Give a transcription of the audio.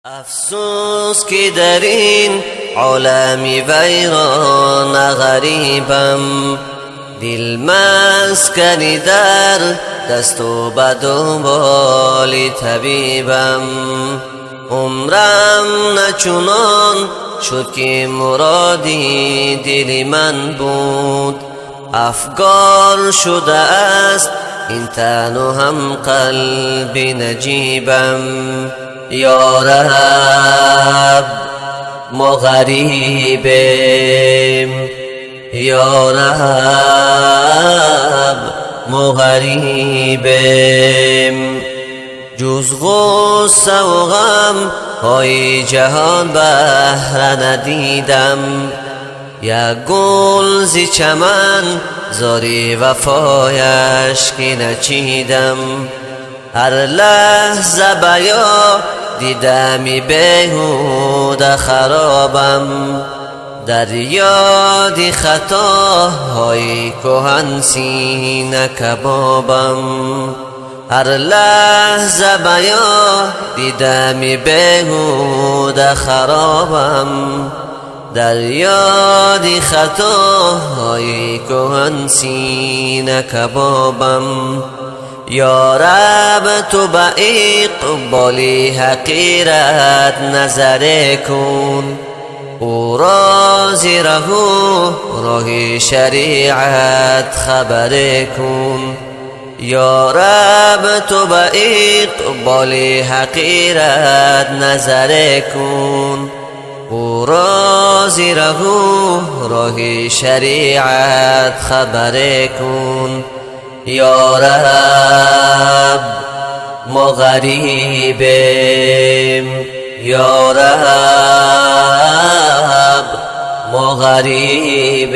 افسوس که در این عالمی ویران غریبم، دل مسکنی در دست و بدنبال طبیبم. عمرم نچنان شد که مرادی دل من بود، افگار شده است این تن و هم قلب نجیبم. یا رب ما غریبیم، یا رب ما غریبیم، جز غصه و غم های جهان بهره ندیدم. یک گل ز چمن زاری وفایش که نچیدم. هر لحظه بیا دیدمی بیهوده خرابم، در یاد خطاهای کهن سینه کبابم. هر لحظه بیا دیدمی بیهوده خرابم، در یاد خطاهای کهن سینه کبابم. یا رب تو به اقبال حقیرت نظر کن، او راضی رهو راه شریعت خبر کن. یا رب تو به اقبال حقیرت نظر کن، او راضی رهو راه شریعت خبر کن. یا رب ما غریبیم، یا رب ما غریبیم.